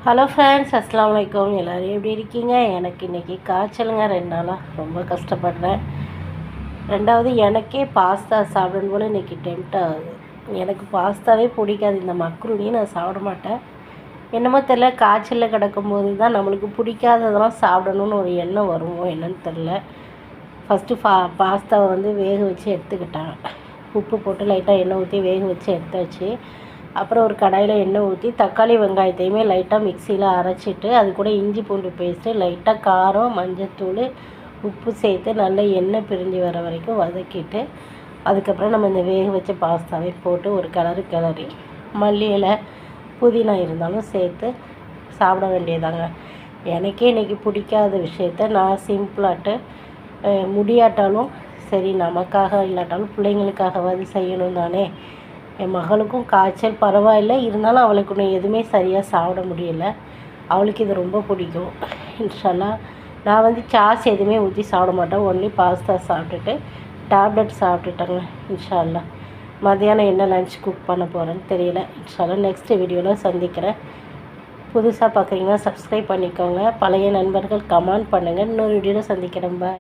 Hello friends, அஸ்ஸலாமு அலைக்கும். எல்லோரும் எப்படி இருக்கீங்க? எனக்கு இன்றைக்கி காய்ச்சலுங்க. 2 நாளாக ரொம்ப கஷ்டப்படுறேன். ரெண்டாவது எனக்கே பாஸ்தா சாப்பிடணும் போல் இன்றைக்கி டெம்ப்ட் ஆகுது. எனக்கு பாஸ்தாவே பிடிக்காது. இந்த மக்ரூனியும் நான் சாப்பிட மாட்டேன். என்னமோ தெரில, காய்ச்சலில் கிடக்கும்போது தான் நம்மளுக்கு பிடிக்காததெல்லாம் சாப்பிடணுன்னு ஒரு எண்ணம் வருமோ என்னன்னு தெரில. ஃபஸ்ட்டு பாஸ்தாவை வேக வச்சு எடுத்துக்கிட்டேன். உப்பு போட்டு லைட்டாக எண்ணெய் ஊற்றி வேக வச்சு எடுத்தாச்சு. அப்புறம் ஒரு கடாயில் எண்ணெய் ஊற்றி தக்காளி வெங்காயத்தையுமே லைட்டாக மிக்சியில் அரைச்சிட்டு அது கூட இஞ்சி பூண்டு பேஸ்ட்டு, லைட்டாக காரம், மஞ்சத்தூள், உப்பு சேர்த்து நல்லா எண்ணெய் பிரிஞ்சு வர வரைக்கும் வதக்கிட்டு அதுக்கப்புறம் நம்ம இந்த வேக வச்ச பாஸ்தாவை போட்டு ஒரு கிளறி மல்லி இலை, புதினா இருந்தாலும் சேர்த்து சாப்பிட வேண்டியதாங்க. எனக்கே இன்றைக்கி பிடிக்காத விஷயத்த நான் சிம்பிளாட்டு முடியாட்டாலும் சரி, நமக்காக இல்லாட்டாலும் பிள்ளைங்களுக்காகவாது செய்யணும் தானே. என் மகளுக்கும் காய்ச்சல் பரவாயில்ல, இருந்தாலும் அவளுக்கு இன்னும் எதுவுமே சரியாக சாப்பிட முடியல. அவளுக்கு இது ரொம்ப பிடிக்கும். இன்ஷால்லா நான் சாஸ் எதுவுமே ஊற்றி சாப்பிட மாட்டேன். ஒன்லி பாஸ்தா சாப்பிட்டுட்டு டேப்லெட் சாப்பிட்டுட்டேங்க. இன்ஷால்லா மதியானம் என்ன லஞ்ச் குக் பண்ண போகிறேன்னு தெரியல. இன்ஷால்லா நெக்ஸ்ட் வீடியோவில் சந்திக்கிறேன். புதுசாக பார்க்குறீங்கன்னா சப்ஸ்கிரைப் பண்ணிக்கோங்க. பழைய நண்பர்கள் கமெண்ட் பண்ணுங்கள். இன்னொரு வீடியோவில் சந்திக்கிறேன். பாய்.